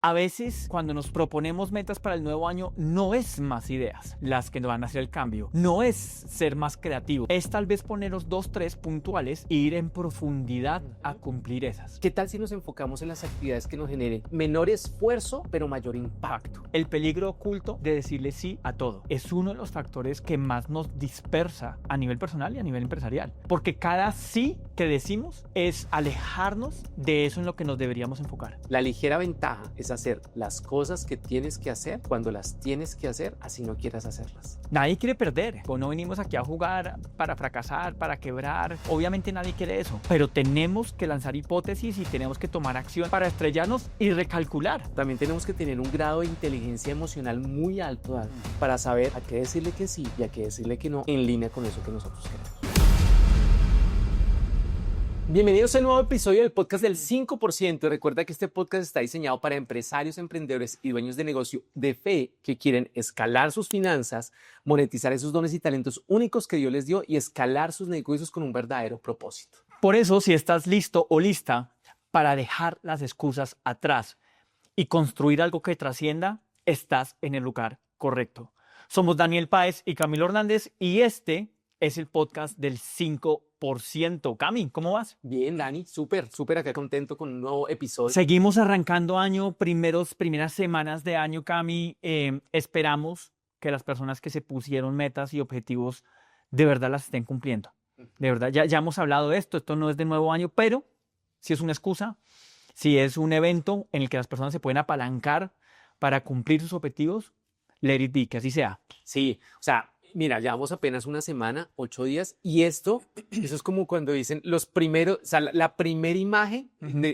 A veces, cuando nos proponemos metas para el nuevo año, no es más ideas las que nos van a hacer el cambio. No es ser más creativo. Es tal vez ponernos 2, 3 puntuales e ir en profundidad a cumplir esas. ¿Qué tal si nos enfocamos en las actividades que nos generen menor esfuerzo, pero mayor impacto? El peligro oculto de decirle sí a todo es uno de los factores que más nos dispersa a nivel personal y a nivel empresarial. Porque cada sí que decimos es alejarnos de eso en lo que nos deberíamos enfocar. La ligera ventaja es hacer las cosas que tienes que hacer cuando las tienes que hacer, así no quieras hacerlas. Nadie quiere perder. No venimos aquí a jugar para fracasar, para quebrar. Obviamente nadie quiere eso. Pero tenemos que lanzar hipótesis y tenemos que tomar acción para estrellarnos y recalcular. También tenemos que tener un grado de inteligencia emocional muy alto, Dani, para saber a qué decirle que sí y a qué decirle que no en línea con eso que nosotros queremos. Bienvenidos a un nuevo episodio del podcast del 5%. Recuerda que este podcast está diseñado para empresarios, emprendedores y dueños de negocio de fe que quieren escalar sus finanzas, monetizar esos dones y talentos únicos que Dios les dio y escalar sus negocios con un verdadero propósito. Por eso, si estás listo o lista para dejar las excusas atrás y construir algo que trascienda, estás en el lugar correcto. Somos Daniel Páez y Camilo Hernández y este es el podcast del 5%. Cami, ¿cómo vas? Bien, Dani, súper acá contento con un nuevo episodio. Seguimos arrancando año, primeras semanas de año, Cami. Esperamos que las personas que se pusieron metas y objetivos de verdad las estén cumpliendo. De verdad, ya hemos hablado de esto no es de nuevo año, pero si es una excusa, si es un evento en el que las personas se pueden apalancar para cumplir sus objetivos, let it be, que así sea. Sí, o sea, mira, llevamos apenas una semana, 8 días, y eso es como cuando dicen los primeros, o sea, la primera imagen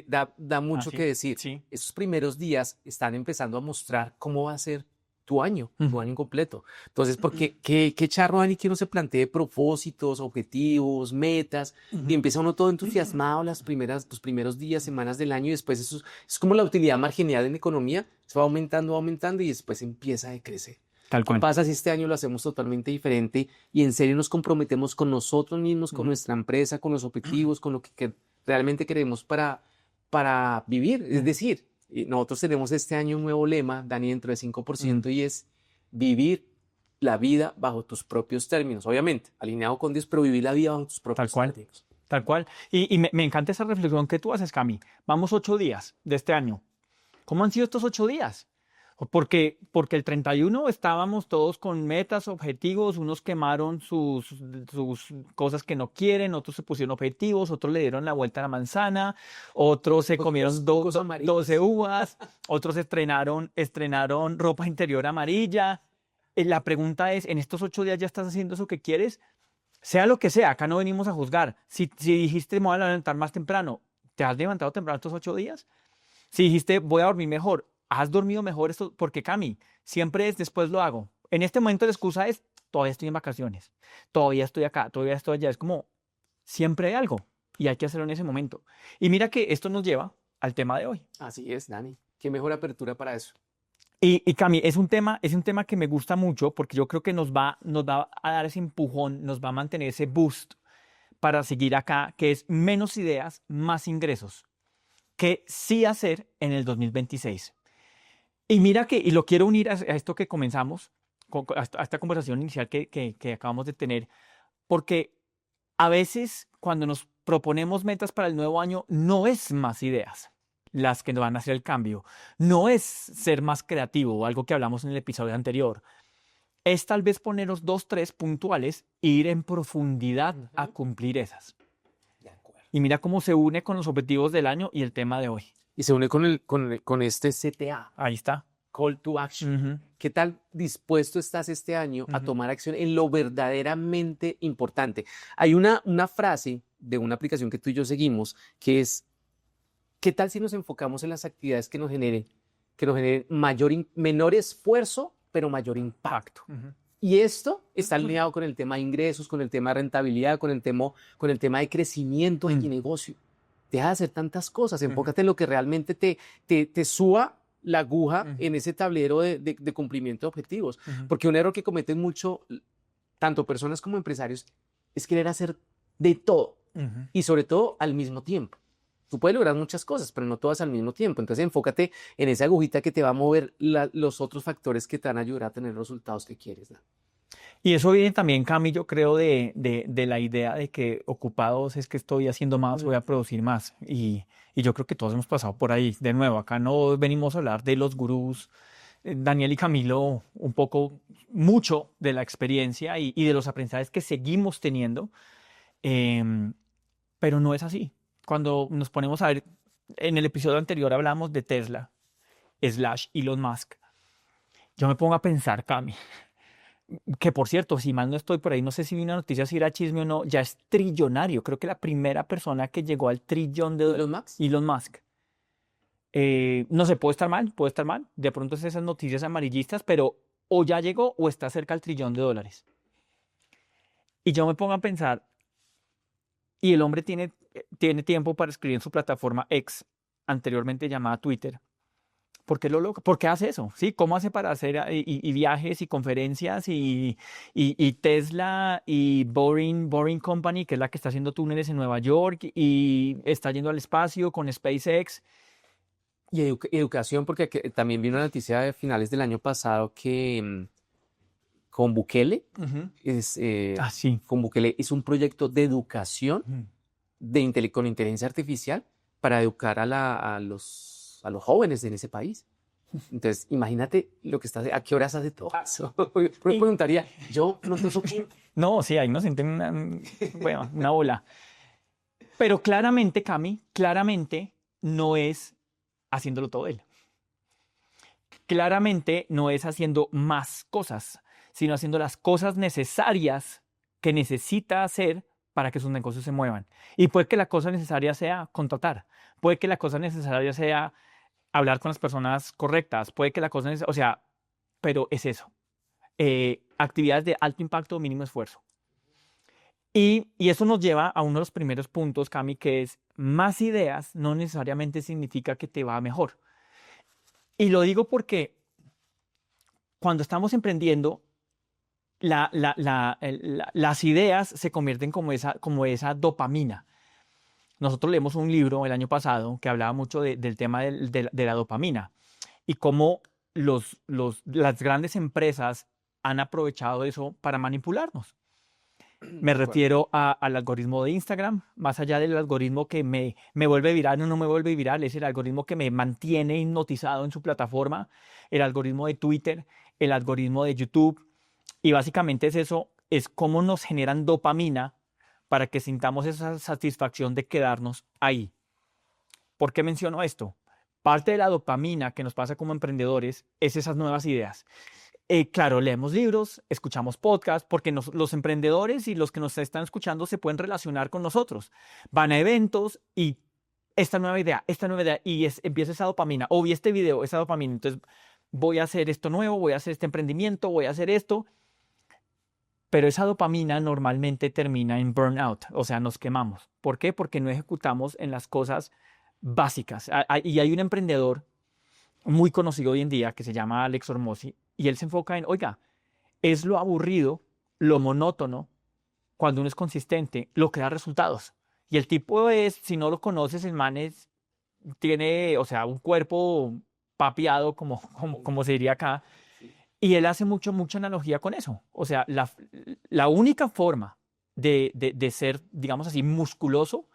da mucho que decir. Sí. Esos primeros días están empezando a mostrar cómo va a ser tu año completo. Entonces, porque qué charro, Dani, que uno se plantee propósitos, objetivos, metas, y empieza uno todo entusiasmado los primeros días, semanas del año, y después eso es como la utilidad marginal en economía, se va aumentando, y después empieza a decrecer. Tal cual. ¿Qué pasa si este año lo hacemos totalmente diferente y en serio nos comprometemos con nosotros mismos, con nuestra empresa, con los objetivos, con lo que realmente queremos para vivir? Es decir, nosotros tenemos este año un nuevo lema, Dani, dentro de 5%, y es vivir la vida bajo tus propios términos. Obviamente, alineado con Dios, pero vivir la vida bajo tus propios términos. Tal cual. Y me encanta esa reflexión que tú haces, Cami. Vamos 8 días de este año. ¿Cómo han sido estos 8 días? Porque el 31 estábamos todos con metas, objetivos, unos quemaron sus cosas que no quieren, otros se pusieron objetivos, otros le dieron la vuelta a la manzana, otros se comieron 12 uvas, otros estrenaron ropa interior amarilla. La pregunta es, ¿en estos 8 días ya estás haciendo eso que quieres? Sea lo que sea, acá no venimos a juzgar. Si dijiste, me voy a levantar más temprano, ¿te has levantado temprano estos 8 días? Si dijiste, voy a dormir mejor, ¿has dormido mejor esto? Porque, Cami, siempre es después lo hago. En este momento la excusa es, todavía estoy en vacaciones, todavía estoy acá, todavía estoy allá. Es como, siempre hay algo y hay que hacerlo en ese momento. Y mira que esto nos lleva al tema de hoy. Así es, Dani. Qué mejor apertura para eso. Y Cami, es un tema que me gusta mucho porque yo creo que nos va a dar ese empujón, nos va a mantener ese boost para seguir acá, que es menos ideas, más ingresos. ¿Qué sí hacer en el 2026? Y mira y lo quiero unir a esto que comenzamos, a esta conversación inicial que acabamos de tener, porque a veces cuando nos proponemos metas para el nuevo año, no es más ideas las que nos van a hacer el cambio, no es ser más creativo, algo que hablamos en el episodio anterior, es tal vez ponernos 2, 3 puntuales e ir en profundidad a cumplir esas. Y mira cómo se une con los objetivos del año y el tema de hoy. Y se une con este CTA. Ahí está. Call to Action. ¿Qué tal dispuesto estás este año a tomar acción en lo verdaderamente importante? Hay una frase de una aplicación que tú y yo seguimos que es, ¿qué tal si nos enfocamos en las actividades que nos generen menor esfuerzo, pero mayor impacto? Y esto está alineado con el tema de ingresos, con el tema de rentabilidad, con el tema de crecimiento de tu negocio. Deja de hacer tantas cosas, enfócate en lo que realmente te suba la aguja en ese tablero de cumplimiento de objetivos. Porque un error que cometen mucho, tanto personas como empresarios, es querer hacer de todo y sobre todo al mismo tiempo. Tú puedes lograr muchas cosas, pero no todas al mismo tiempo. Entonces enfócate en esa agujita que te va a mover los otros factores que te van a ayudar a tener los resultados que quieres, ¿no? Y eso viene también, Cami, yo creo, de la idea de que ocupados es que estoy haciendo más, voy a producir más. Y yo creo que todos hemos pasado por ahí. De nuevo, acá no venimos a hablar de los gurús, Daniel y Camilo, un poco, mucho de la experiencia y de los aprendizajes que seguimos teniendo, pero no es así. Cuando nos ponemos a ver, en el episodio anterior hablamos de Tesla, / Elon Musk. Yo me pongo a pensar, Cami, que por cierto, si mal no estoy por ahí, no sé si vi una noticia, si era chisme o no, ya es trillonario. Creo que la primera persona que llegó al trillón de ¿Elon Musk? Elon Musk. No sé, puede estar mal, puede estar mal. De pronto es esas noticias amarillistas, pero o ya llegó o está cerca al trillón de dólares. Y yo me pongo a pensar, y el hombre tiene tiempo para escribir en su plataforma X, anteriormente llamada Twitter. ¿Por qué lo loca? ¿Por qué hace eso? ¿Sí? ¿Cómo hace para hacer y viajes y conferencias y Tesla y Boring Company, que es la que está haciendo túneles en Nueva York y está yendo al espacio con SpaceX? Y educación, porque también vi una noticia de finales del año pasado que con Bukele, Sí. con Bukele hizo un proyecto de educación con inteligencia artificial para educar a los jóvenes en ese país. Entonces, imagínate lo que a qué horas hace todo eso. Yo preguntaría, yo no tengo que... No, sí, ahí nos sienten una bola. Pero claramente, Cami, claramente no es haciéndolo todo él. Claramente no es haciendo más cosas, sino haciendo las cosas necesarias que necesita hacer para que sus negocios se muevan. Y puede que la cosa necesaria sea contratar, puede que la cosa necesaria sea hablar con las personas correctas, puede que la cosa necesaria, o sea, pero es eso. Actividades de alto impacto, mínimo esfuerzo. Y eso nos lleva a uno de los primeros puntos, Cami, que es más ideas no necesariamente significa que te va mejor. Y lo digo porque cuando estamos emprendiendo, las ideas se convierten como esa dopamina. Nosotros leemos un libro el año pasado que hablaba mucho del tema de la dopamina y cómo las grandes empresas han aprovechado eso para manipularnos. Me refiero al algoritmo de Instagram, más allá del algoritmo que me vuelve viral o no me vuelve viral, es el algoritmo que me mantiene hipnotizado en su plataforma, el algoritmo de Twitter, el algoritmo de YouTube. Y básicamente es eso, es cómo nos generan dopamina para que sintamos esa satisfacción de quedarnos ahí. ¿Por qué menciono esto? Parte de la dopamina que nos pasa como emprendedores es esas nuevas ideas. Claro, leemos libros, escuchamos podcasts, porque los emprendedores y los que nos están escuchando se pueden relacionar con nosotros. Van a eventos y esta nueva idea, y empieza esa dopamina. O vi este video, esa dopamina. Entonces voy a hacer esto nuevo, voy a hacer este emprendimiento, voy a hacer esto. Pero esa dopamina normalmente termina en burnout, o sea, nos quemamos. ¿Por qué? Porque no ejecutamos en las cosas básicas. Y hay un emprendedor muy conocido hoy en día que se llama Alex Hormozi y él se enfoca en, oiga, es lo aburrido, lo monótono, cuando uno es consistente, lo que da resultados. Y el tipo es, si no lo conoces, el man tiene, o sea, un cuerpo papiado, como se diría acá, y él hace mucha analogía con eso. O sea, la única forma de ser, digamos así, musculoso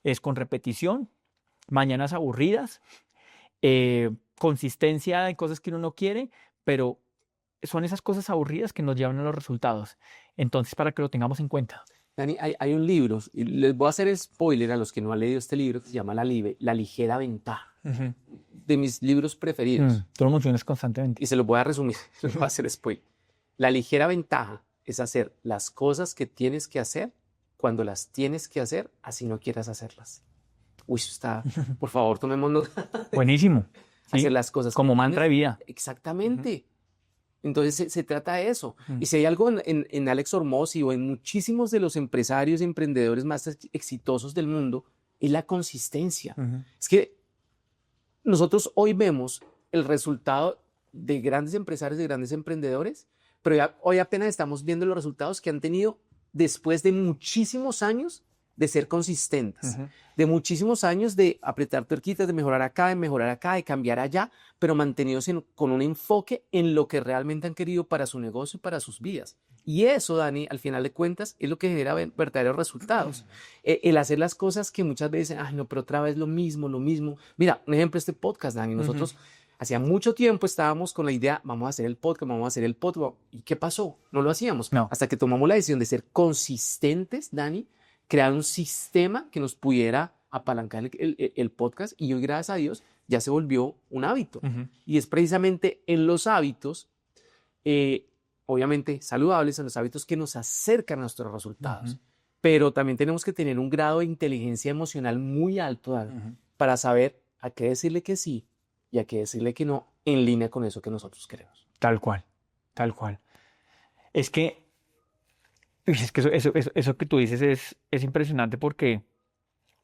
es con repetición, mañanas aburridas, consistencia en cosas que uno no quiere, pero son esas cosas aburridas que nos llevan a los resultados. Entonces, para que lo tengamos en cuenta. Dani, hay un libro, y les voy a hacer spoiler a los que no han leído este libro, que se llama La Ligera Ventaja, de mis libros preferidos. Tú lo mencionas constantemente. Y se los voy a resumir, les voy a hacer spoiler. La ligera ventaja es hacer las cosas que tienes que hacer cuando las tienes que hacer, así no quieras hacerlas. Uy, eso está, por favor, tomemos nota. Buenísimo. ¿Sí? Hacer las cosas como mantra de vida. Exactamente. Entonces se trata de eso. Y si hay algo en Alex Hormozi o en muchísimos de los empresarios y emprendedores más exitosos del mundo, es la consistencia. Es que nosotros hoy vemos el resultado de grandes empresarios, de grandes emprendedores, pero hoy apenas estamos viendo los resultados que han tenido después de muchísimos años de ser consistentes, Ujú. de muchísimos años de apretar tuerquitas, de mejorar acá, de cambiar allá, pero mantenidos con un enfoque en lo que realmente han querido para su negocio y para sus vidas. Y eso, Dani, al final de cuentas, es lo que genera verdaderos resultados. El hacer las cosas que muchas veces dicen, ay, no, pero otra vez lo mismo, lo mismo. Mira, un ejemplo, este podcast, Dani, nosotros hacía mucho tiempo estábamos con la idea, vamos a hacer el podcast, vamos a hacer el podcast. ¿Y qué pasó? No lo hacíamos. No. Hasta que tomamos la decisión de ser consistentes, Dani, crear un sistema que nos pudiera apalancar el podcast, y hoy, gracias a Dios, ya se volvió un hábito. Ujú. Y es precisamente en los hábitos, obviamente saludables, en los hábitos que nos acercan a nuestros resultados. Ujú. Pero también tenemos que tener un grado de inteligencia emocional muy alto, Dani, Ujú. para saber a qué decirle que sí y a qué decirle que no, en línea con eso que nosotros queremos. Tal cual, tal cual. Es que eso que tú dices es impresionante, porque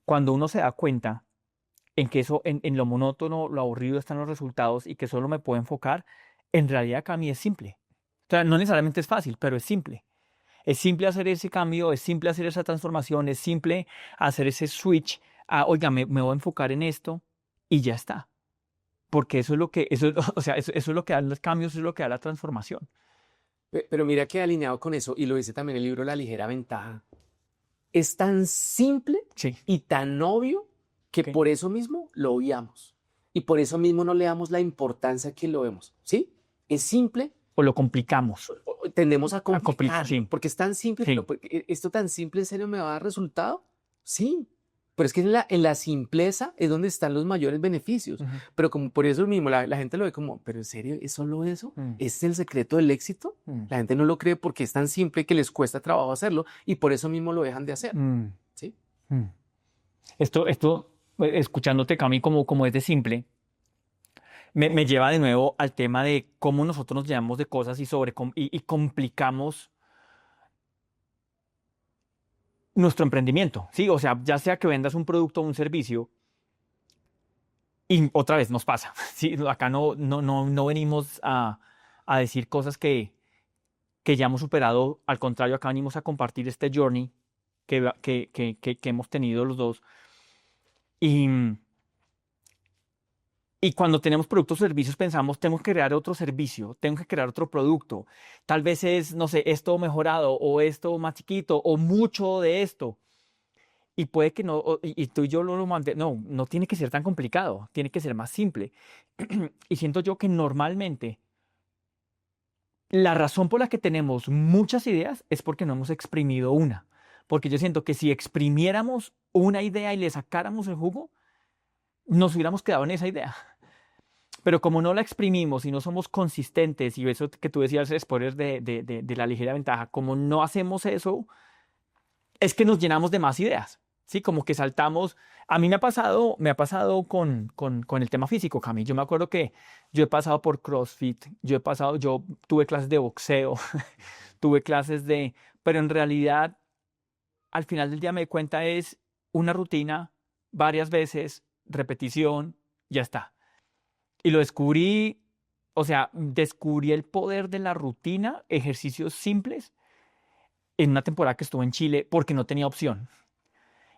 cuando uno se da cuenta en que eso, en lo monótono, lo aburrido están los resultados y que solo me puedo enfocar, en realidad para mí es simple. O sea, no necesariamente es fácil, pero es simple. Es simple hacer ese cambio, es simple hacer esa transformación, es simple hacer ese switch a, oiga, me voy a enfocar en esto y ya está. Porque eso es lo que, o sea, eso es lo que da los cambios, eso es lo que da la transformación. Pero mira que alineado con eso, y lo dice también el libro La Ligera Ventaja, es tan simple Sí. y tan obvio que Ok. por eso mismo lo odiamos. Y por eso mismo no le damos la importancia que lo vemos. ¿Sí? Es simple, O lo complicamos. tendemos a complicarlo, sí. porque es tan simple, Sí. pero ¿esto tan simple en serio me va a dar resultado? Sí. Pero es que en la simpleza es donde están los mayores beneficios. Ujú. Pero como por eso mismo la gente lo ve como, ¿pero en serio es solo eso? ¿Ese es el secreto del éxito? Mm. La gente no lo cree porque es tan simple que les cuesta trabajo hacerlo, y por eso mismo lo dejan de hacer. Mm. ¿Sí? Mm. Esto, escuchándote, Cami, como es de simple, me lleva de nuevo al tema de cómo nosotros nos llenamos de cosas y complicamos nuestro emprendimiento, ¿sí? O sea, ya sea que vendas un producto o un servicio, y otra vez nos pasa, ¿sí? Acá no venimos a decir cosas que ya hemos superado. Al contrario, acá venimos a compartir este journey que hemos tenido los dos. Y cuando tenemos productos o servicios pensamos, tengo que crear otro servicio, tengo que crear otro producto. Tal vez es, no sé, esto mejorado o esto más chiquito o mucho de esto. Y puede que no, y tú y yo lo no tiene que ser tan complicado, tiene que ser más simple. Y siento yo que normalmente la razón por la que tenemos muchas ideas es porque no hemos exprimido una. Porque yo siento que si exprimiéramos una idea y le sacáramos el jugo, nos hubiéramos quedado en esa idea. Pero como no la exprimimos y no somos consistentes, y eso que tú decías, spoilers de La Ligera Ventaja, como no hacemos eso, es que nos llenamos de más ideas, ¿sí? Como que saltamos. A mí me ha pasado con el tema físico, Cami. Yo me acuerdo que yo he pasado por CrossFit, yo tuve clases de boxeo, tuve clases pero en realidad, al final del día me di cuenta es una rutina, varias veces, repetición, ya está. Y lo descubrí, o sea, descubrí el poder de la rutina, ejercicios simples, en una temporada que estuve en Chile porque no tenía opción.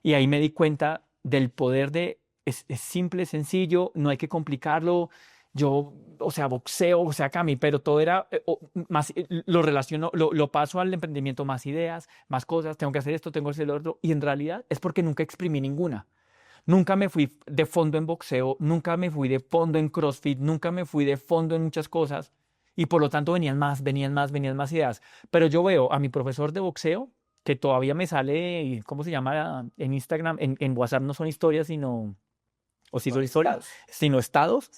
Y ahí me di cuenta del poder es simple, sencillo, no hay que complicarlo. Yo, o sea, boxeo, o sea, Cami, pero todo era más, lo relaciono, lo paso al emprendimiento, más ideas, más cosas, tengo que hacer esto, tengo que hacer lo otro. Y en realidad es porque nunca exprimí ninguna. Nunca me fui de fondo en boxeo, nunca me fui de fondo en CrossFit, nunca me fui de fondo en muchas cosas, y por lo tanto venían más ideas. Pero yo veo a mi profesor de boxeo, que todavía me sale, ¿cómo se llama? En Instagram, en WhatsApp no son historias, o sí son historias, sino estados.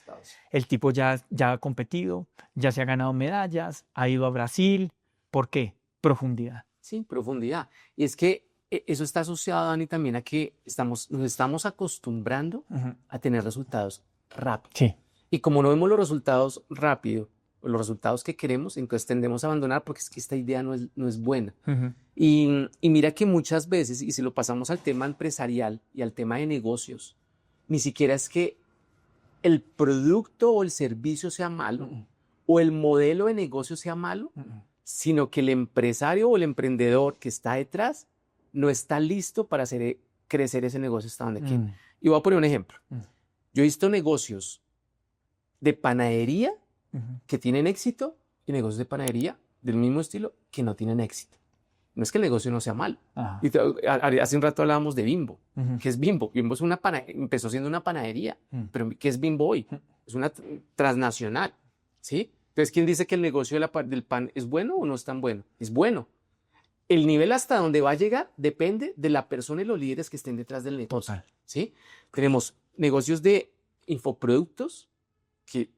El tipo ya ha competido, ya se ha ganado medallas, ha ido a Brasil. ¿Por qué? Profundidad. Sí, profundidad. Y es que eso está asociado, Dani, también a que nos estamos acostumbrando a tener resultados rápidos. Sí. Y como no vemos los resultados rápido, o los resultados que queremos, entonces tendemos a abandonar porque es que esta idea no es buena. Y mira que muchas veces, y si lo pasamos al tema empresarial y al tema de negocios, ni siquiera es que el producto o el servicio sea malo, o el modelo de negocio sea malo, sino que el empresario o el emprendedor que está detrás no está listo para hacer crecer ese negocio hasta donde quiere. Mm, Y voy a poner un ejemplo. Mm. Yo he visto negocios de panadería ujú. que tienen éxito y negocios de panadería del mismo estilo que no tienen éxito. No es que el negocio no sea malo. Ajá. Y hace un rato hablábamos de Bimbo. Ujú. ¿Qué es Bimbo? Bimbo es empezó siendo una panadería, Mm. pero ¿qué es Bimbo hoy? Mm. Es una transnacional, ¿sí? Entonces, ¿quién dice que el negocio del pan es bueno o no es tan bueno? Es bueno. El nivel hasta donde va a llegar depende de la persona y los líderes que estén detrás del negocio, Total. ¿sí? Tenemos negocios de infoproductos que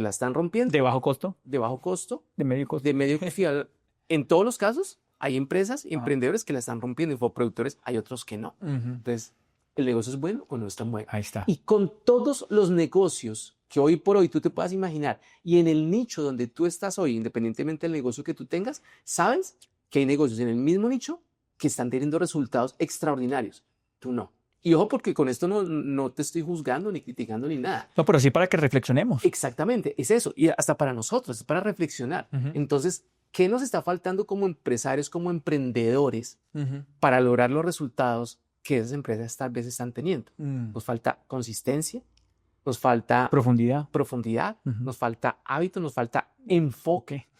la están rompiendo, ¿De bajo costo? de bajo costo, ¿De medio costo? de medio fiel. En todos los casos, hay empresas y Ajá. emprendedores que la están rompiendo, infoproductores, hay otros que no. Ujú. Entonces, ¿el negocio es bueno o no es tan bueno? Ahí está. Y con todos los negocios que hoy por hoy tú te puedas imaginar y en el nicho donde tú estás hoy, independientemente del negocio que tú tengas, sabes que hay negocios en el mismo nicho que están teniendo resultados extraordinarios. Tú no. Y ojo, porque con esto no te estoy juzgando ni criticando ni nada. No, pero sí para que reflexionemos. Exactamente, es eso. Y hasta para nosotros, es para reflexionar. Ujú. Entonces, ¿qué nos está faltando como empresarios, como emprendedores, Ujú. para lograr los resultados que esas empresas tal vez están teniendo? Mm. Nos falta consistencia, nos falta Profundidad. profundidad, Ujú. nos falta hábito, nos falta enfoque, Ok.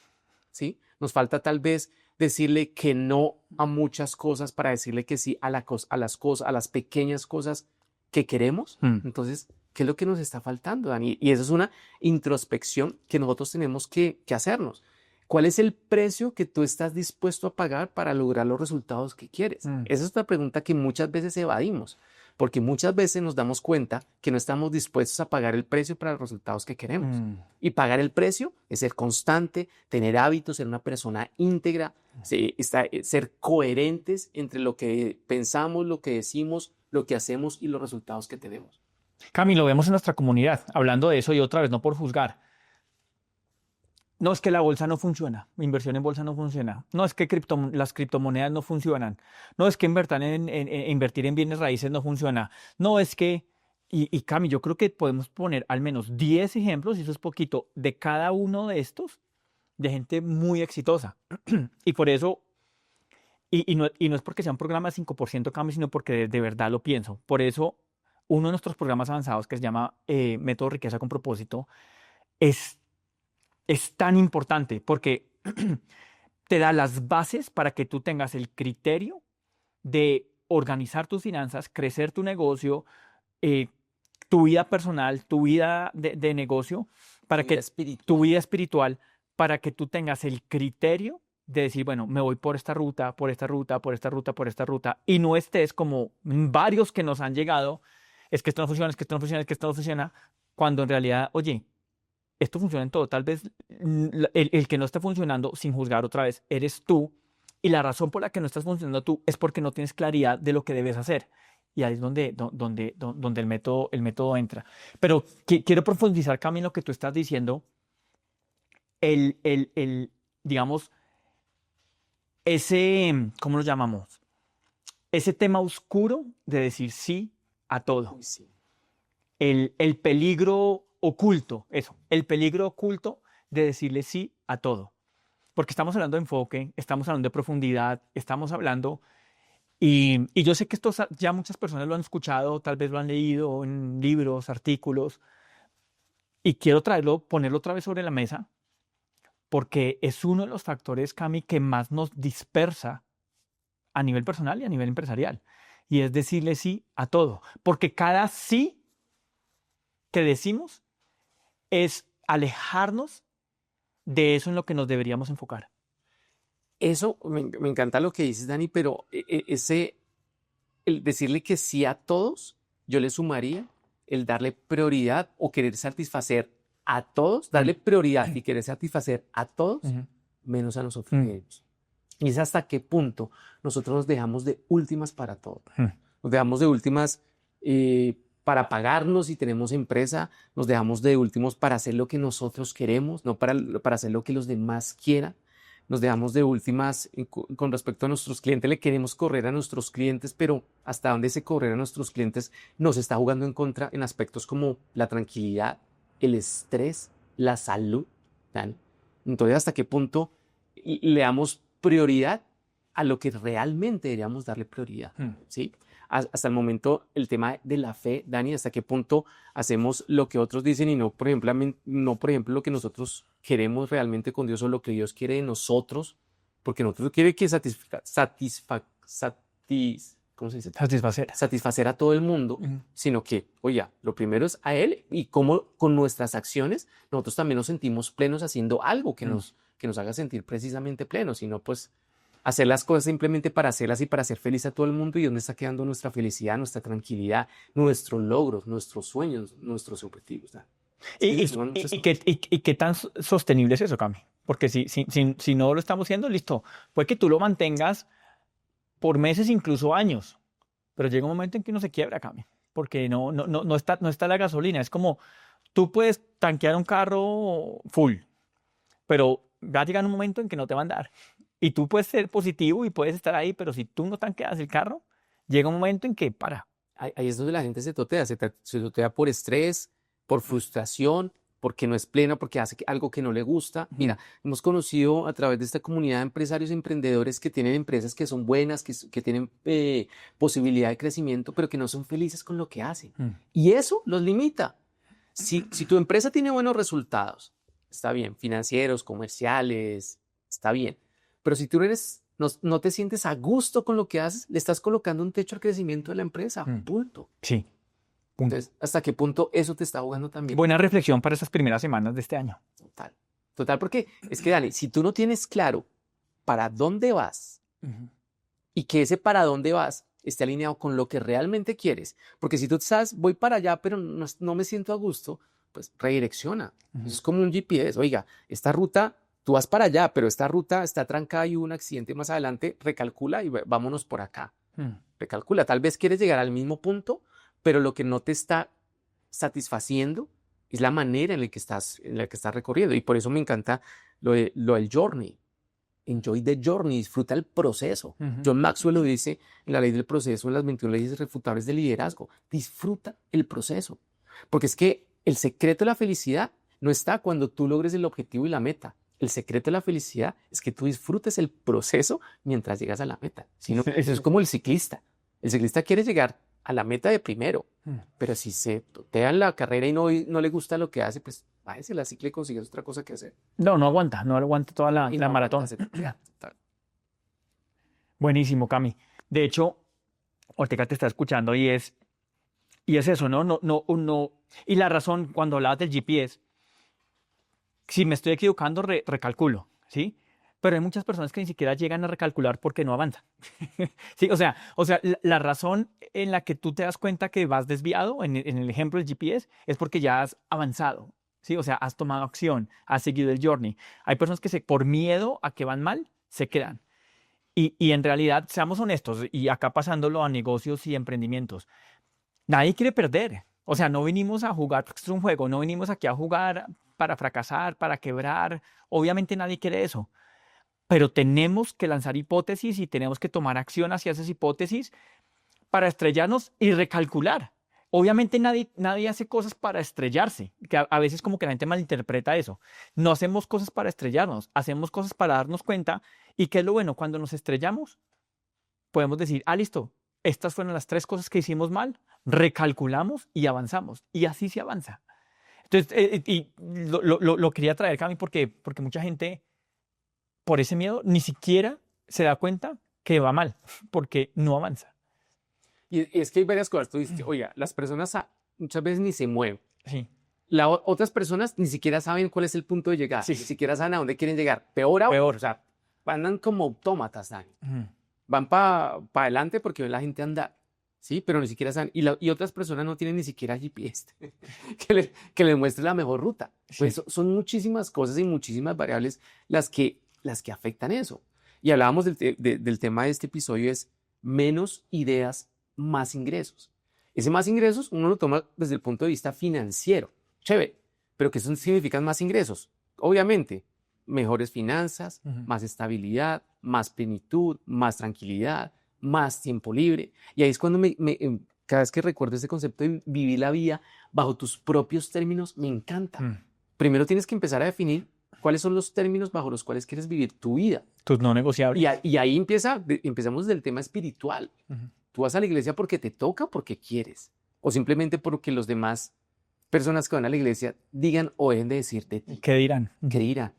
¿sí? Nos falta tal vez decirle que no a muchas cosas para decirle que sí a las cosas, a las pequeñas cosas que queremos. Mm. Entonces, ¿qué es lo que nos está faltando, Dani? Y eso es una introspección que nosotros tenemos que hacernos. ¿Cuál es el precio que tú estás dispuesto a pagar para lograr los resultados que quieres? Mm. Esa es una pregunta que muchas veces evadimos, porque muchas veces nos damos cuenta que no estamos dispuestos a pagar el precio para los resultados que queremos. Mm. Y pagar el precio es ser constante, tener hábitos, ser una persona íntegra, ser coherentes entre lo que pensamos, lo que decimos, lo que hacemos y los resultados que tenemos. Cami, lo vemos en nuestra comunidad, hablando de eso y otra vez, no por juzgar. No es que la bolsa no funciona, mi inversión en bolsa no funciona. No es que las criptomonedas no funcionan. No es que invertir en bienes raíces no funciona. No es que, y Cami, yo creo que podemos poner al menos 10 ejemplos, y eso es poquito, de cada uno de estos, de gente muy exitosa. Y por eso, y no es porque sea un programa de 5% Cami, sino porque de verdad lo pienso. Por eso, uno de nuestros programas avanzados, que se llama Método Riqueza con Propósito, es tan importante porque te da las bases para que tú tengas el criterio de organizar tus finanzas, crecer tu negocio, tu vida personal, tu vida de negocio, para Tu vida que espiritual. tu vida espiritual, para que tú tengas el criterio de decir, bueno, me voy por esta ruta, por esta ruta, por esta ruta, por esta ruta, y no estés como varios que nos han llegado, es que esto no funciona, es que esto no funciona, es que esto no funciona, cuando en realidad, oye, esto funciona en todo. Tal vez el que no esté funcionando, sin juzgar otra vez, eres tú. Y la razón por la que no estás funcionando tú es porque no tienes claridad de lo que debes hacer. Y ahí es donde el método entra. Pero quiero profundizar, Cami, en lo que tú estás diciendo. Digamos, ¿cómo lo llamamos? Ese tema oscuro de decir sí a todo. Uy, sí. El peligro oculto, eso, el peligro oculto de decirle sí a todo. Porque estamos hablando de enfoque, estamos hablando de profundidad, estamos hablando, y yo sé que esto ya muchas personas lo han escuchado, tal vez lo han leído en libros, artículos, y quiero ponerlo otra vez sobre la mesa, porque es uno de los factores, Cami, que más nos dispersa a nivel personal y a nivel empresarial, y es decirle sí a todo, porque cada sí que decimos es alejarnos de eso en lo que nos deberíamos enfocar. Eso me encanta lo que dices, Dani, pero el decirle que sí a todos, yo le sumaría el darle prioridad o querer satisfacer a todos, darle prioridad y querer satisfacer a todos, menos a nosotros mismos. Y es hasta qué punto nosotros nos dejamos de últimas para todo. Nos dejamos de últimas para pagarnos si tenemos empresa, nos dejamos de últimos para hacer lo que nosotros queremos, no para hacer lo que los demás quieran. Nos dejamos de últimas con respecto a nuestros clientes, le queremos correr a nuestros clientes, pero hasta dónde ese correr a nuestros clientes nos está jugando en contra en aspectos como la tranquilidad, el estrés, la salud, ¿tan? Entonces, ¿hasta qué punto le damos prioridad a lo que realmente deberíamos darle prioridad, ¿sí? Hasta el momento, el tema de la fe, Dani, ¿hasta qué punto hacemos lo que otros dicen y no, por ejemplo, lo que nosotros queremos realmente con Dios o lo que Dios quiere de nosotros? Porque nosotros quiere que ¿cómo se dice? Satisfacer a todo el mundo, sino que, oiga, lo primero es a Él y cómo con nuestras acciones nosotros también nos sentimos plenos haciendo algo que nos haga sentir precisamente plenos, sino pues hacer las cosas simplemente para hacerlas y para hacer feliz a todo el mundo. ¿Y dónde está quedando nuestra felicidad, nuestra tranquilidad, nuestros logros, nuestros sueños, nuestros objetivos? ¿Y qué tan sostenible es eso, Cami? Porque si no lo estamos haciendo, listo, puede que tú lo mantengas por meses, incluso años, pero llega un momento en que uno se quiebra, Cami, porque no está la gasolina. Es como, tú puedes tanquear un carro full, pero va a llegar un momento en que no te va a andar. Y tú puedes ser positivo y puedes estar ahí, pero si tú no tanqueas el carro, llega un momento en que para. Ahí es donde la gente se totea, se totea por estrés, por frustración, porque no es plena, porque hace algo que no le gusta. Mira, hemos conocido a través de esta comunidad de empresarios y emprendedores que tienen empresas que son buenas, que tienen posibilidad de crecimiento, pero que no son felices con lo que hacen. Y eso los limita. Si tu empresa tiene buenos resultados, está bien, financieros, comerciales, está bien. Pero si tú no te sientes a gusto con lo que haces, le estás colocando un techo al crecimiento de la empresa. Punto. Sí. Punto. Entonces, ¿hasta qué punto eso te está ahogando también? Buena reflexión para esas primeras semanas de este año. Total, porque es que, Dani, si tú no tienes claro para dónde vas y que ese para dónde vas esté alineado con lo que realmente quieres, porque si tú sabes, voy para allá, pero no me siento a gusto, pues redirecciona. Eso es como un GPS. Oiga, esta ruta, tú vas para allá, pero esta ruta está trancada y hubo un accidente más adelante, recalcula y vámonos por acá. Recalcula, tal vez quieres llegar al mismo punto, pero lo que no te está satisfaciendo es la manera en la que estás recorriendo. Y por eso me encanta lo del journey. Enjoy the journey, disfruta el proceso. John Maxwell lo dice en la ley del proceso, en las 21 leyes irrefutables del liderazgo. Disfruta el proceso. Porque es que el secreto de la felicidad no está cuando tú logres el objetivo y la meta. El secreto de la felicidad es que tú disfrutes el proceso mientras llegas a la meta. Eso es como el ciclista. El ciclista quiere llegar a la meta de primero, pero si se totea en la carrera y no le gusta lo que hace, pues váyase a la cicla y consigue otra cosa que hacer. No aguanta toda la maratón. Buenísimo, Cami. De hecho, Ortega te está escuchando y es eso, ¿no? Y la razón, cuando hablabas del GPS, si me estoy equivocando, recalculo, ¿sí? Pero hay muchas personas que ni siquiera llegan a recalcular porque no avanzan. Sí, o sea, la razón en la que tú te das cuenta que vas desviado, en el ejemplo del GPS, es porque ya has avanzado, ¿sí? O sea, has tomado acción, has seguido el journey. Hay personas que por miedo a que van mal, se quedan. Y en realidad, seamos honestos, y acá pasándolo a negocios y emprendimientos, nadie quiere perder. O sea, no vinimos a jugar, porque esto es un juego, no vinimos aquí a jugar para fracasar, para quebrar. Obviamente nadie quiere eso. Pero tenemos que lanzar hipótesis y tenemos que tomar acción hacia esas hipótesis para estrellarnos y recalcular. Obviamente nadie hace cosas para estrellarse, que a veces como que la gente malinterpreta eso. No hacemos cosas para estrellarnos, hacemos cosas para darnos cuenta. ¿Y qué es lo bueno? Cuando nos estrellamos, podemos decir, listo, estas fueron las 3 cosas que hicimos mal, recalculamos y avanzamos. Y así se avanza. Entonces, lo quería traer, Cami, porque mucha gente, por ese miedo, ni siquiera se da cuenta que va mal, porque no avanza. Y es que hay varias cosas. Tú dices, oiga, las personas muchas veces ni se mueven. Sí. Otras personas ni siquiera saben cuál es el punto de llegar. Sí. Ni siquiera saben a dónde quieren llegar. Peor. O sea, andan como autómatas, Dani. Van para adelante porque ven la gente andar. Sí, pero ni siquiera saben. Y otras personas no tienen ni siquiera GPS que les muestre la mejor ruta. Sí. Pues son muchísimas cosas y muchísimas variables las que afectan eso. Y hablábamos del tema de este episodio, es menos ideas, más ingresos. Ese más ingresos uno lo toma desde el punto de vista financiero. Chévere, pero ¿qué significan más ingresos? Obviamente, mejores finanzas, más estabilidad, más plenitud, más tranquilidad, más tiempo libre. Y ahí es cuando cada vez que recuerdo ese concepto de vivir la vida bajo tus propios términos, me encanta. Primero tienes que empezar a definir ¿Cuáles son los términos bajo los cuales quieres vivir tu vida? Tus no negociables. Y ahí empezamos del tema espiritual. Tú vas a la iglesia porque te toca, porque quieres, o simplemente porque los demás personas que van a la iglesia digan o dejen de decir de ti. ¿Qué dirán? ¿Qué dirán?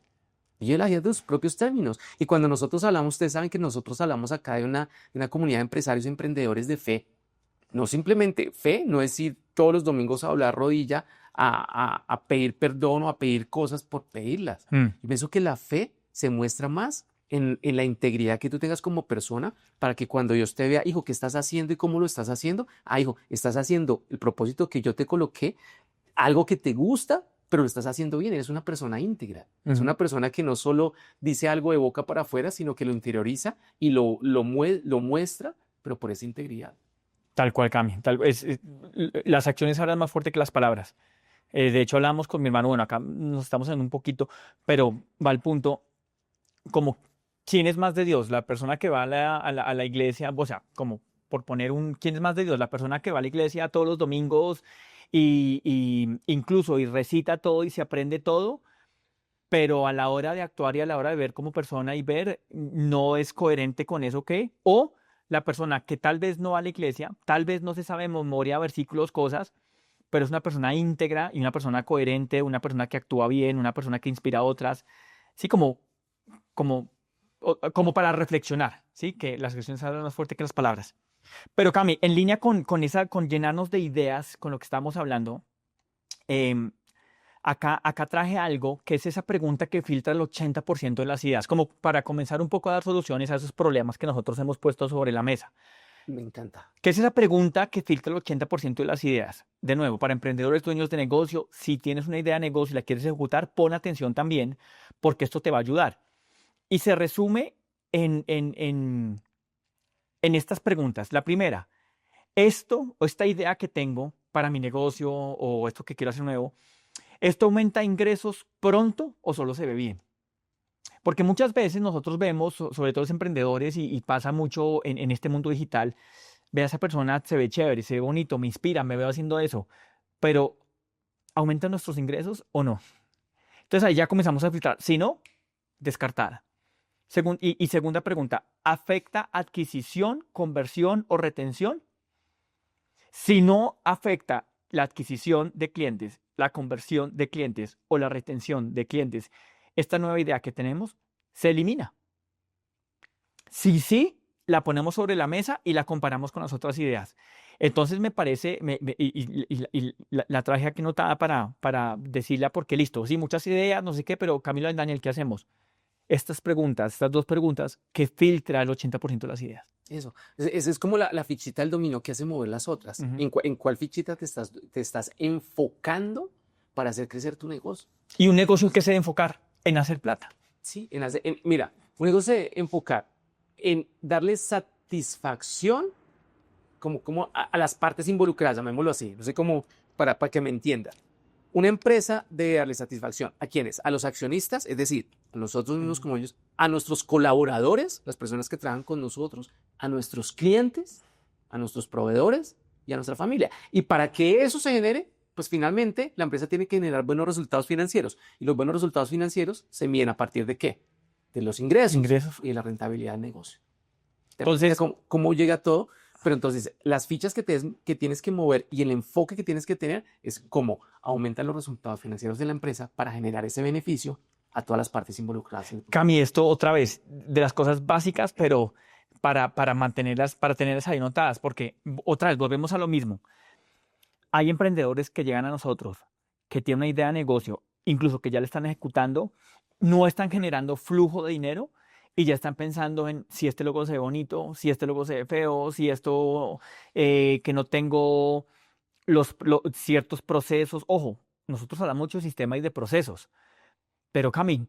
Y la vida de tus propios términos. Y cuando nosotros hablamos, ustedes saben que nosotros hablamos acá de una comunidad de empresarios y emprendedores de fe. No simplemente fe, no es ir todos los domingos a hablar rodilla, a pedir perdón o a pedir cosas por pedirlas. Y pienso que la fe se muestra más en la integridad que tú tengas como persona, para que cuando Dios te vea, hijo, ¿qué estás haciendo y cómo lo estás haciendo? Hijo, estás haciendo el propósito que yo te coloqué, algo que te gusta, pero lo estás haciendo bien. Eres una persona íntegra. Es una persona que no solo dice algo de boca para afuera, sino que lo interioriza y lo muestra, pero por esa integridad. Tal cual, Cami. Las acciones hablan más fuerte que las palabras. De hecho, hablamos con mi hermano, bueno, acá nos estamos en un poquito, pero va al punto, como, ¿quién es más de Dios? La persona que va a la iglesia, o sea, como por poner ¿quién es más de Dios? La persona que va a la iglesia todos los domingos y incluso recita todo y se aprende todo, pero a la hora de actuar y a la hora de ver como persona y ver, no es coherente con eso que, o la persona que tal vez no va a la iglesia, tal vez no se sabe de memoria versículos, cosas, pero es una persona íntegra y una persona coherente, una persona que actúa bien, una persona que inspira a otras, sí, como para reflexionar, sí, que las acciones hablan más fuerte que las palabras. Pero Cami, en línea con llenarnos de ideas, con lo que estamos hablando, acá traje algo que es esa pregunta que filtra el 80% de las ideas, como para comenzar un poco a dar soluciones a esos problemas que nosotros hemos puesto sobre la mesa. Me encanta. ¿Qué es esa pregunta que filtra el 80% de las ideas? De nuevo, para emprendedores, dueños de negocio, si tienes una idea de negocio y la quieres ejecutar, pon atención también, porque esto te va a ayudar. Y se resume en estas preguntas. La primera, esta idea que tengo para mi negocio o esto que quiero hacer nuevo, ¿esto aumenta ingresos pronto o solo se ve bien? Porque muchas veces nosotros vemos, sobre todo los emprendedores, y pasa mucho en este mundo digital, ve a esa persona, se ve chévere, se ve bonito, me inspira, me veo haciendo eso, pero ¿aumentan nuestros ingresos o no? Entonces ahí ya comenzamos a filtrar. Si no, descartada. Segunda pregunta, ¿afecta adquisición, conversión o retención? Si no afecta la adquisición de clientes, la conversión de clientes o la retención de clientes, esta nueva idea que tenemos se elimina. Si sí, la ponemos sobre la mesa y la comparamos con las otras ideas. Entonces me parece, la traje aquí anotada para decirla porque listo, sí, muchas ideas, no sé qué, pero Camilo y Daniel, ¿qué hacemos? Estas dos preguntas que filtra el 80% de las ideas. Eso. Esa es como la fichita del dominó que hace mover las otras. ¿En cuál fichita te estás enfocando para hacer crecer tu negocio? Y un negocio que se debe enfocar en hacer plata. Sí, mira, un negocio se debe enfocar en darle satisfacción como a las partes involucradas, llamémoslo así, no sé cómo, para que me entiendan. Una empresa debe darle satisfacción ¿a quiénes? A los accionistas, es decir, a nosotros mismos como ellos, a nuestros colaboradores, las personas que trabajan con nosotros, a nuestros clientes, a nuestros proveedores y a nuestra familia. Y para que eso se genere, pues finalmente la empresa tiene que generar buenos resultados financieros. Y los buenos resultados financieros se miden a partir de ¿qué? De los ingresos y de la rentabilidad del negocio. Entonces, ¿cómo llega todo? Pero entonces, las fichas que tienes que mover y el enfoque que tienes que tener es cómo aumentan los resultados financieros de la empresa para generar ese beneficio a todas las partes involucradas. Cami, esto otra vez, de las cosas básicas, pero para tenerlas ahí notadas, porque otra vez volvemos a lo mismo. Hay emprendedores que llegan a nosotros, que tienen una idea de negocio, incluso que ya le están ejecutando, no están generando flujo de dinero, y ya están pensando en si este logo se ve bonito, si este logo se ve feo, si esto que no tengo ciertos procesos. Ojo, nosotros hablamos mucho de sistema y de procesos, pero Cami,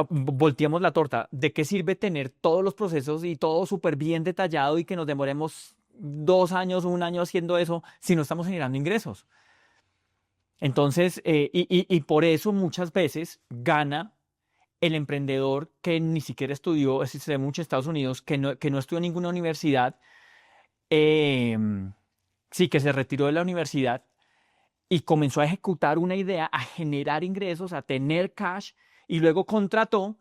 volteamos la torta. ¿De qué sirve tener todos los procesos y todo súper bien detallado y que nos demoremos 2 años, 1 año haciendo eso si no estamos generando ingresos? Entonces, y por eso muchas veces gana el emprendedor que ni siquiera estudió, se ve mucho en Estados Unidos, que no estudió en ninguna universidad, sí, que se retiró de la universidad y comenzó a ejecutar una idea, a generar ingresos, a tener cash, y luego contrató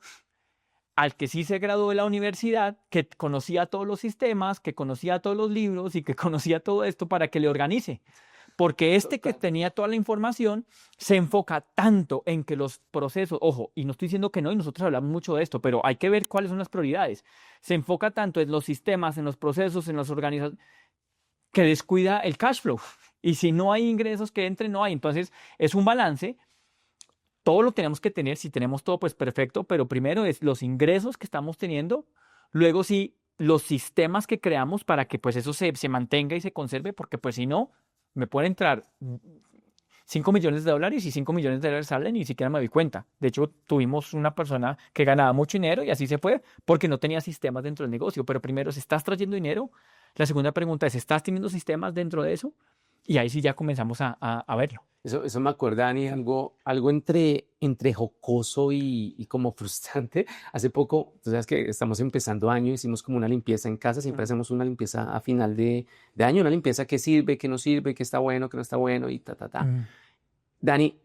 al que sí se graduó de la universidad, que conocía todos los sistemas, que conocía todos los libros y que conocía todo esto para que le organice. Porque este que tenía toda la información se enfoca tanto en que los procesos, ojo, y no estoy diciendo que no, y nosotros hablamos mucho de esto, pero hay que ver cuáles son las prioridades. Se enfoca tanto en los sistemas, en los procesos, en las organizaciones, que descuida el cash flow. Y si no hay ingresos que entren, no hay. Entonces, es un balance. Todo lo tenemos que tener. Si tenemos todo, pues perfecto. Pero primero es los ingresos que estamos teniendo. Luego sí, los sistemas que creamos para que pues eso se mantenga y se conserve. Porque pues si no, me pueden entrar 5 millones de dólares y 5 millones de dólares salen y ni siquiera me doy cuenta. De hecho, tuvimos una persona que ganaba mucho dinero y así se fue porque no tenía sistemas dentro del negocio. Pero primero, si estás trayendo dinero, la segunda pregunta es, ¿estás teniendo sistemas dentro de eso? Y ahí sí ya comenzamos a verlo. Eso me acuerda, Dani, algo entre jocoso y como frustrante. Hace poco, tú sabes que estamos empezando año, hicimos como una limpieza en casa, siempre hacemos una limpieza a final de año, una limpieza que sirve, que no sirve, que está bueno, que no está bueno y ta, ta, ta. Dani,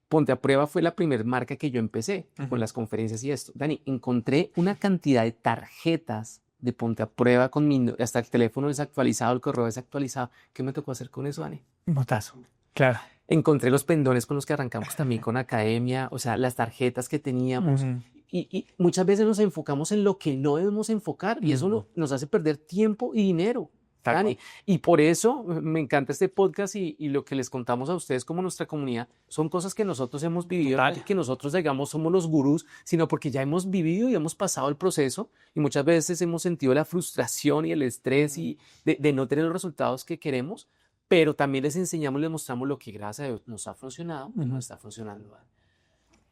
Ponte a Prueba fue la primera marca que yo empecé con las conferencias y esto. Dani, encontré una cantidad de tarjetas de Ponte a Prueba hasta el teléfono desactualizado, el correo desactualizado. ¿Qué me tocó hacer con eso, Dani? Un botazo. Claro. Encontré los pendones con los que arrancamos también con Academia, o sea, las tarjetas que teníamos. Y muchas veces nos enfocamos en lo que no debemos enfocar y eso nos hace perder tiempo y dinero. Dani. Y por eso me encanta este podcast y lo que les contamos a ustedes como nuestra comunidad son cosas que nosotros hemos vivido, no que nosotros digamos somos los gurús, sino porque ya hemos vivido y hemos pasado el proceso y muchas veces hemos sentido la frustración y el estrés y de no tener los resultados que queremos, pero también les enseñamos, les mostramos lo que gracias a Dios nos ha funcionado y nos está funcionando.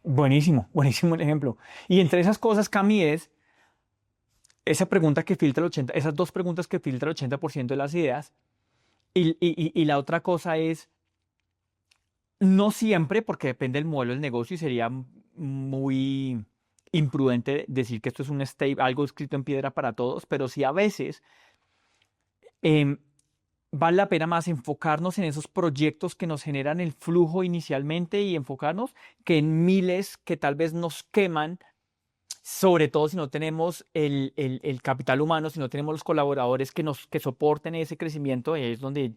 Buenísimo, buenísimo el ejemplo. Y entre esas cosas, Cami, es esa pregunta que filtra el 80%, esas dos preguntas que filtra el 80% de las ideas. Y la otra cosa es, no siempre, porque depende del modelo del negocio y sería muy imprudente decir que esto es algo escrito en piedra para todos, pero sí a veces vale la pena más enfocarnos en esos proyectos que nos generan el flujo inicialmente y enfocarnos que en miles que tal vez nos queman, sobre todo si no tenemos el capital humano, si no tenemos los colaboradores que soporten ese crecimiento, es donde...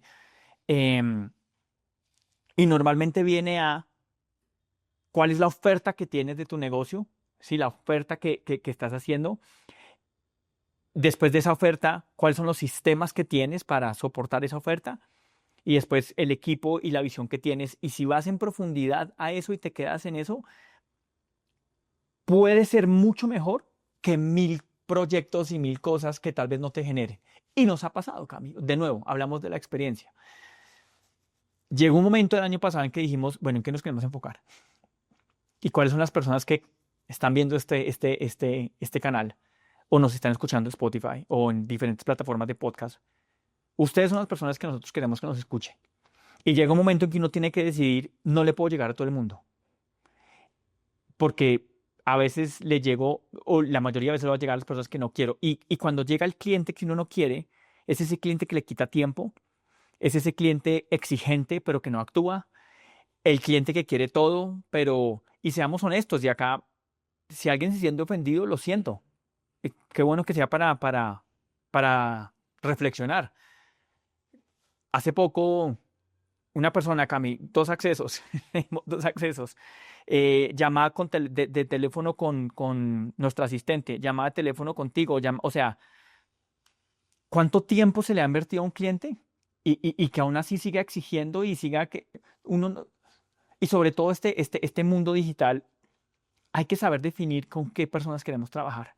y normalmente viene a cuál es la oferta que tienes de tu negocio, ¿sí? La oferta que estás haciendo. Después de esa oferta, cuáles son los sistemas que tienes para soportar esa oferta. Y después el equipo y la visión que tienes. Y si vas en profundidad a eso y te quedas en eso, puede ser mucho mejor que 1000 proyectos y 1000 cosas que tal vez no te generen. Y nos ha pasado, Camilo. De nuevo, hablamos de la experiencia. Llegó un momento el año pasado en que dijimos, bueno, ¿en qué nos queremos enfocar? ¿Y cuáles son las personas que están viendo este canal o nos están escuchando en Spotify o en diferentes plataformas de podcast? Ustedes son las personas que nosotros queremos que nos escuchen. Y llega un momento en que uno tiene que decidir, no le puedo llegar a todo el mundo. Porque a veces le llego, o la mayoría de veces le va a llegar a las personas que no quiero. Y cuando llega el cliente que uno no quiere, es ese cliente que le quita tiempo, es ese cliente exigente pero que no actúa, el cliente que quiere todo, pero... Y seamos honestos, y acá, si alguien se siente ofendido, lo siento. Qué bueno que sea para reflexionar. Hace poco, una persona, Cami, 2 accesos, llamada de teléfono con nuestra asistente, llamada de teléfono contigo, o sea, ¿cuánto tiempo se le ha invertido a un cliente? Y que aún así siga exigiendo y siga que uno... Y sobre todo este mundo digital, hay que saber definir con qué personas queremos trabajar.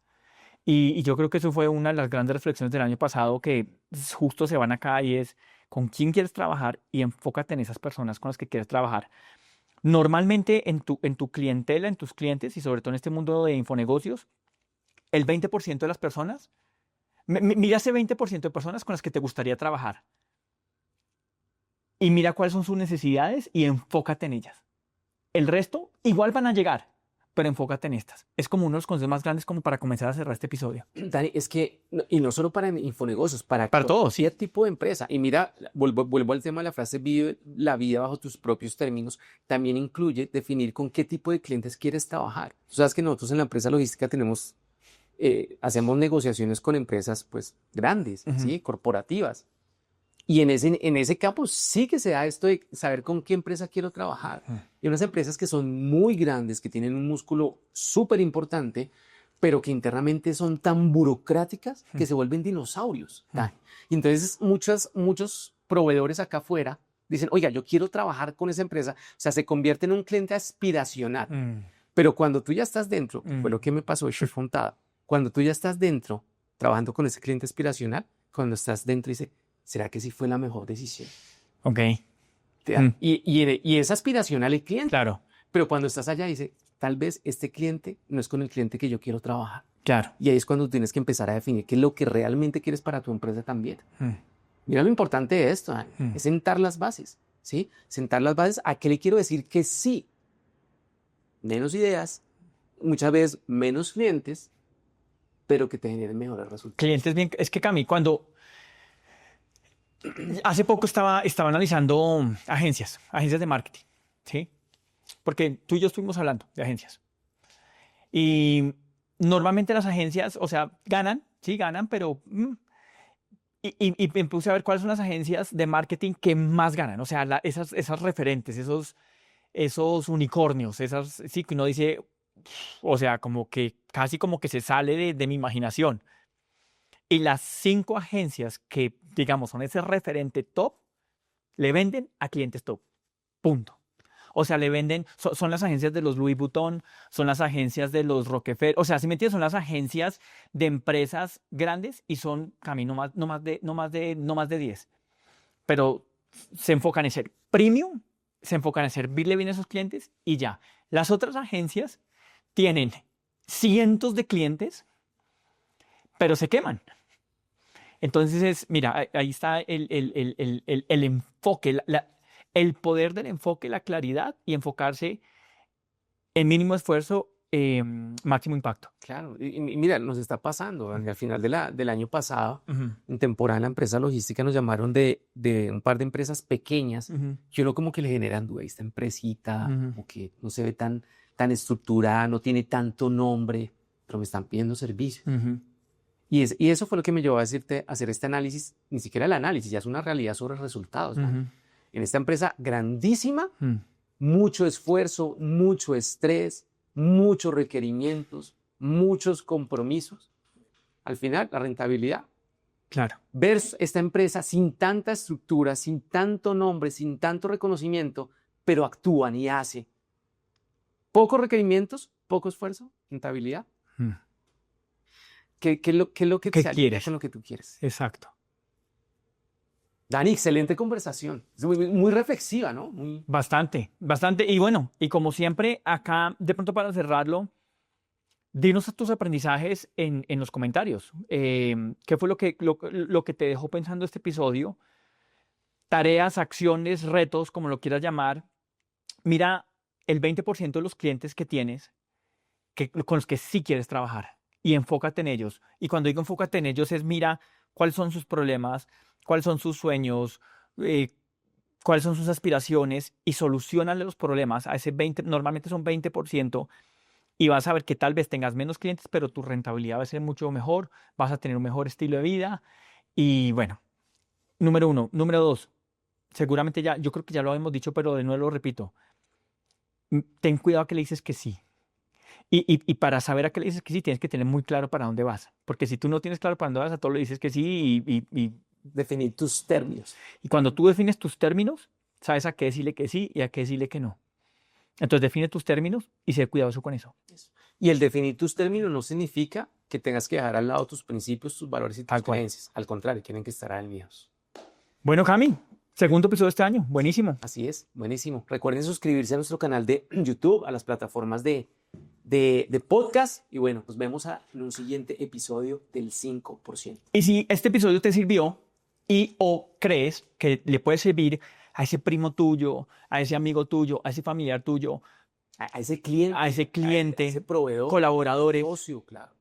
Y yo creo que eso fue una de las grandes reflexiones del año pasado que justo se van acá y es con quién quieres trabajar y enfócate en esas personas con las que quieres trabajar. Normalmente en tu clientela, en tus clientes y sobre todo en este mundo de infonegocios, el 20% de las personas, mira ese 20% de personas con las que te gustaría trabajar. Y mira cuáles son sus necesidades y enfócate en ellas. El resto igual van a llegar, pero enfócate en estas. Es como uno de los consejos más grandes como para comenzar a cerrar este episodio. Dani, es que, y no solo para Infonegocios, para todos, sí. cualquier tipo de empresa. Y mira, vuelvo al tema de la frase, vive la vida bajo tus propios términos. También incluye definir con qué tipo de clientes quieres trabajar. Tú sabes que nosotros en la empresa logística hacemos negociaciones con empresas pues grandes, ¿sí? Corporativas. Y en ese campo sí que se da esto de saber con qué empresa quiero trabajar. Y unas empresas que son muy grandes, que tienen un músculo súper importante, pero que internamente son tan burocráticas que se vuelven dinosaurios. Y entonces muchos proveedores acá afuera dicen, oiga, yo quiero trabajar con esa empresa. O sea, se convierte en un cliente aspiracional. Pero cuando tú ya estás dentro, fue lo que me pasó, Chef Fontada, cuando tú ya estás dentro, trabajando con ese cliente aspiracional, cuando estás dentro dice, ¿será que sí fue la mejor decisión? Ok. Y es aspiracional el cliente. Claro. Pero cuando estás allá dice, tal vez este cliente no es con el cliente que yo quiero trabajar. Claro. Y ahí es cuando tienes que empezar a definir qué es lo que realmente quieres para tu empresa también. Mira lo importante de esto, es sentar las bases, ¿sí? Sentar las bases a qué le quiero decir que sí. Menos ideas, muchas veces menos clientes, pero que te generen mejores resultados. Clientes bien. Es que Cami, cuando hace poco estaba analizando agencias de marketing, ¿sí? Porque tú y yo estuvimos hablando de agencias. Y normalmente las agencias, o sea, ganan, sí, ganan, pero... Y me puse a ver cuáles son las agencias de marketing que más ganan. O sea, esas referentes, esos unicornios, sí, que uno dice, o sea, como que casi como que se sale de mi imaginación. Y las 5 agencias que, digamos, son ese referente top, le venden a clientes top. Punto. O sea, le venden, son las agencias de los Louis Vuitton, son las agencias de los Rockefeller, o sea, si me entiendes, son las agencias de empresas grandes y son, Cami, no más de 10. Pero se enfocan en ser premium, se enfocan en servirle bien a esos clientes y ya. Las otras agencias tienen cientos de clientes, pero se queman. Entonces, mira, ahí está el enfoque, el poder del enfoque, la claridad y enfocarse en mínimo esfuerzo, máximo impacto. Claro, y mira, nos está pasando. Al final del año pasado, en temporada en la empresa logística, nos llamaron de un par de empresas pequeñas que uno como que le generan duda. Esta empresita, como que no se ve tan estructurada, no tiene tanto nombre, pero me están pidiendo servicio. Y eso fue lo que me llevó a hacer este análisis, ni siquiera el análisis, ya es una realidad sobre resultados. En esta empresa grandísima, mucho esfuerzo, mucho estrés, muchos requerimientos, muchos compromisos. Al final, la rentabilidad. Claro. Ver esta empresa sin tanta estructura, sin tanto nombre, sin tanto reconocimiento, pero actúan y hacen. Pocos requerimientos, poco esfuerzo, rentabilidad. ¿Qué es lo que ¿Qué se alinea quieres? con lo que tú quieres? Exacto. Dani, excelente conversación. Es muy reflexiva, ¿no? Bastante. Y bueno, y como siempre, acá, de pronto para cerrarlo, dinos tus aprendizajes en los comentarios. ¿Qué fue lo que te dejó pensando este episodio? Tareas, acciones, retos, como lo quieras llamar. Mira el 20% de los clientes que tienes con los que sí quieres trabajar y enfócate en ellos. Y cuando digo enfócate en ellos es mira cuáles son sus problemas, cuáles son sus sueños, cuáles son sus aspiraciones y solucionale los problemas a ese 20%, normalmente son 20%, y vas a ver que tal vez tengas menos clientes, pero tu rentabilidad va a ser mucho mejor, vas a tener un mejor estilo de vida. Y bueno, número 1. Número 2, seguramente yo creo que ya lo hemos dicho, pero de nuevo lo repito. Ten cuidado a que le dices que sí. Y para saber a qué le dices que sí, tienes que tener muy claro para dónde vas. Porque si tú no tienes claro para dónde vas, a todo le dices que sí y definir tus términos. Y cuando tú defines tus términos, sabes a qué decirle que sí y a qué decirle que no. Entonces define tus términos y sé cuidadoso con eso. Y el definir tus términos no significa que tengas que dejar al lado tus principios, tus valores y tus creencias. Al contrario, tienen que estar alineados. Bueno, Cami, segundo episodio de este año. Buenísimo. Así es, buenísimo. Recuerden suscribirse a nuestro canal de YouTube, a las plataformas de podcast. Y bueno, nos vemos en un siguiente episodio del 5%. Y si este episodio te sirvió o crees que le puede servir a ese primo tuyo, a ese amigo tuyo, a ese familiar tuyo, A ese cliente, a ese cliente, ese proveedor, colaboradores. socio, claro.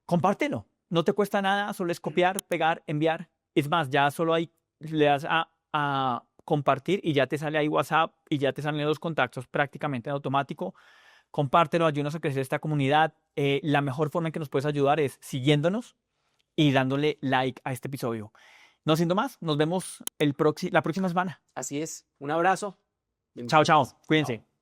Compártelo. No te cuesta nada, solo es copiar, pegar, enviar. Es más, ya solo ahí le das a compartir y ya te sale ahí WhatsApp y ya te salen los contactos prácticamente en automático. Compártelo, ayúdanos a crecer esta comunidad. La mejor forma en que nos puedes ayudar es siguiéndonos y dándole like a este episodio. No siendo más, nos vemos la próxima semana. Así es. Un abrazo. Chao, chao. Bendiciones. Cuídense. Chao.